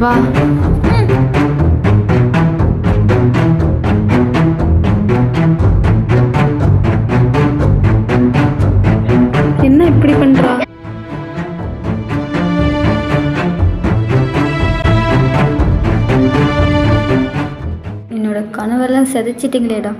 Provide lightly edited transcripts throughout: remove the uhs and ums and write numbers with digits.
வா. என்ன இப்படி பண்றா? என்னோட கனவெல்லாம் செதைச்சிட்டீங்களேடா.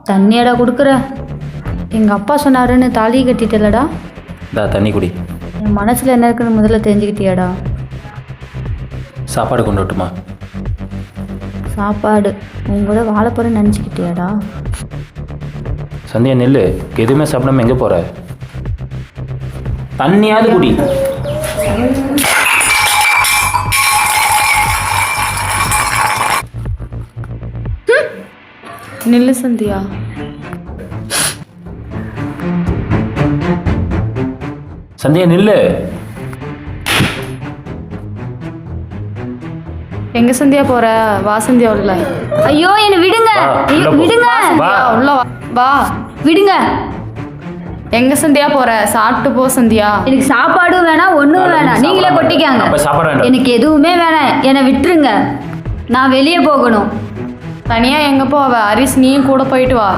தண்ணியடா கொடுக்குற. எங்கள் அப்பா சொன்னாருன்னு தாலி கட்டிட்டலடா. தண்ணி குடி. என் மனசில் என்ன இருக்குன்னு முதல்ல தெரிஞ்சுக்கிட்டியாடா? சாப்பாடு கொண்டு வரட்டுமா? சாப்பாடு உங்களோட வாழைப்பழம் நினச்சிக்கிட்டியாடா? சந்தியா நெல்லு, எதுவுமே சாப்பிடாம எங்கே போகிற? தண்ணியாவது குடி. நில்லு சந்தியா. சந்தியா நில்லு. எங்க சந்தியா போற? வா சந்தியா உள்ள. ஐயோ என்ன விடுங்க. ஐயோ விடுங்க. உள்ள வா. வா விடுங்க. எங்க சந்தியா போற? சாப்பிட்டு போ சந்தியா. எனக்கு சாப்பாடும் வேணாம் ஒன்றும் வேணாம். நீங்களே கொட்டிக்காங்க. எனக்கு எதுவுமே வேணாம். என்னை விட்டுருங்க. நான் வெளியே போகணும். தனியா எங்க போவ? ஹரிஸ் நீயும் கூட போயிட்டு வா.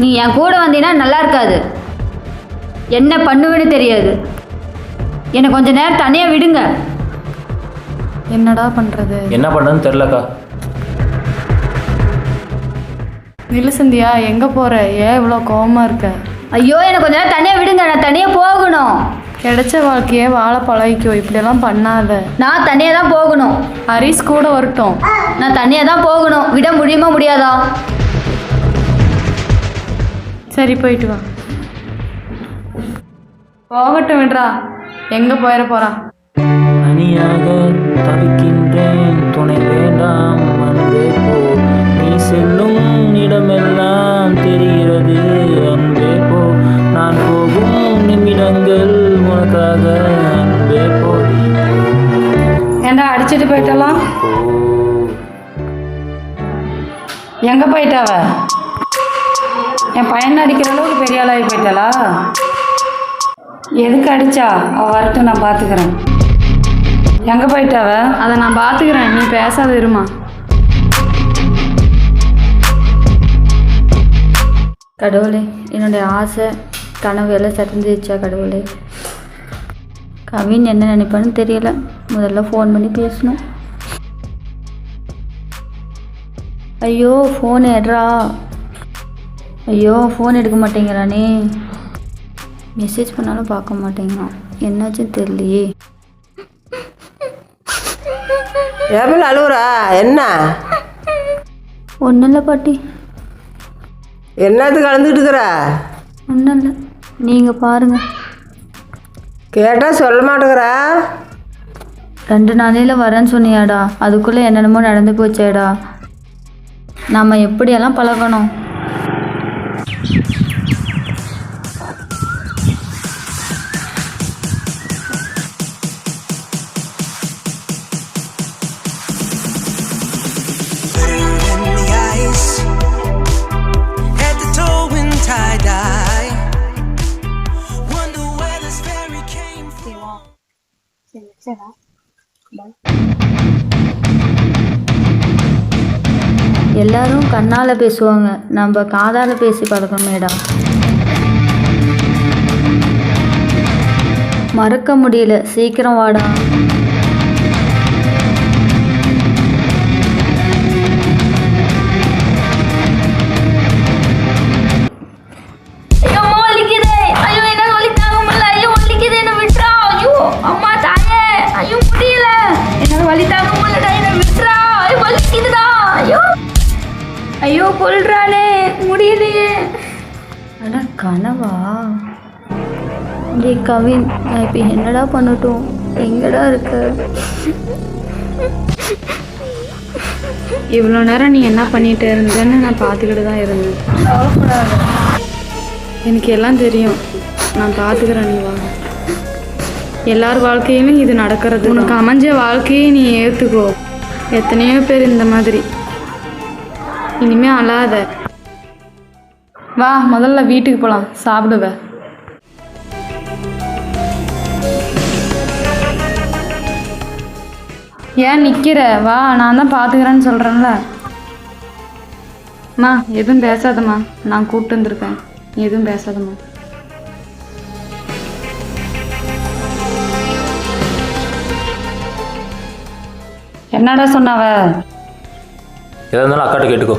நீ என் கூட வந்தீங்கன்னா நல்லா இருக்காது. என்ன பண்ணுவேன்னு தெரியாது. என்னை கொஞ்ச நேரம் தனியா விடுங்க. என்னடா பண்றது? என்ன பண்றதுன்னு தெரியலக்கா. நில்லு சந்தியா, எங்க போற? ஏன் இவ்வளோ கோவமா இருக்க? ஐயோ என்னை கொஞ்ச நேரம் தனியா விடுங்க. நான் தனியா போகணும். கிடைச்ச வாழ்க்கையே வாழ பழகிக்கோ. இப்படியெல்லாம் பண்ணாத. நான் தனியாக தான் போகணும். ஹரிஸ் கூட வரட்டும். நான் தனியாக தான் போகணும். விட முடியுமா முடியாதா? சரி போயிட்டு வா. போகட்டும் விடுறா. எங்கே போயிட போகிறான்? தனியாக தவிக்கின்றேன், துணை வேண்டாம் அன்பே போ. நீ செல்லும் இடமெல்லாம் தெரிகிறது அன்பே போ. நான் போகும் நிமிடங்கள் உனக்காக அன்பே போ. ஏண்டா அடிச்சுட்டு போயிட்டலாம்? எங்கே போயிட்டாவ? என் பையனை அடிக்கிற அளவுக்கு பெரிய ஆளாகி போயிட்டாளா? எதுக்கு அடிச்சா? அவள் வரட்டும், நான் பார்த்துக்கிறேன். எங்கே போயிட்டாவ? அதை நான் பார்த்துக்கிறேன். நீ பேசாத இருமா. கடவுளே, என்னுடைய ஆசை கனவு எல்லாம் சத்திஞ்சிருச்சா கடவுளே? கவின் என்ன நினைப்பான்னு தெரியல. முதல்ல ஃபோன் பண்ணி பேசணும். ஐயோ ஃபோன் எடுறா. ஐயோ ஃபோன் எடுக்க மாட்டேங்கிறானே. மெசேஜ் பண்ணாலும் பார்க்க மாட்டேங்கிறான். என்னாச்சுன்னு தெரியலையே. எவ்வளோ அழுவுறா? என்ன? ஒன்றும் இல்லை பாட்டி. என்னது கலந்துக்கிட்டு இருக்கிற? ஒன்றும் இல்லை, நீங்கள் பாருங்கள். கேட்டால் சொல்ல மாட்டேங்கிறா. 2 நாளையில் வரேன்னு சொன்னியாடா. அதுக்குள்ளே என்னென்னமோ நடந்து போச்சேடா. நம்ம எப்படியெல்லாம் பழகணும்? எல்லாரும் கண்ணால் பேசுவாங்க, நம்ம காதால் பேசி பழக்கமேடா. மறக்க முடியல, சீக்கிரம் வாடா. ஐயோ கொல்றானே. முடியலையே. அட கனவா? டேய் கவின், நான் இப்போ என்னடா பண்ணட்டும்? எங்கடா இருக்க? இவ்வளோ நேரம் நீ என்ன பண்ணிட்டு இருந்தேன்னு நான் பார்த்துக்கிட்டு தான் இருந்தேன். எனக்கு எல்லாம் தெரியும், நான் பார்த்துக்கிறேன். நீ வா. எல்லார் வாழ்க்கையிலும் இது நடக்கிறது. உனக்கு அமைஞ்ச வாழ்க்கையை நீ ஏற்றுக்கோ. எத்தனையோ பேர் இந்த மாதிரி. இனிமே அழாத. வா, முதல்ல வீட்டுக்கு போகலாம், சாப்பிடுவ. ஏன் நிற்கிற? வா, நான் தான் பார்த்துக்கிறேன்னு சொல்கிறேன்ல. அம்மா எதுவும் பேசாதம்மா, நான் கூப்பிட்டு வந்திருக்கேன். எதுவும் பேசாதம்மா. என்னடா சொன்னாவ? எதா இருந்தாலும் அக்காட்ட கேட்டுக்கோ.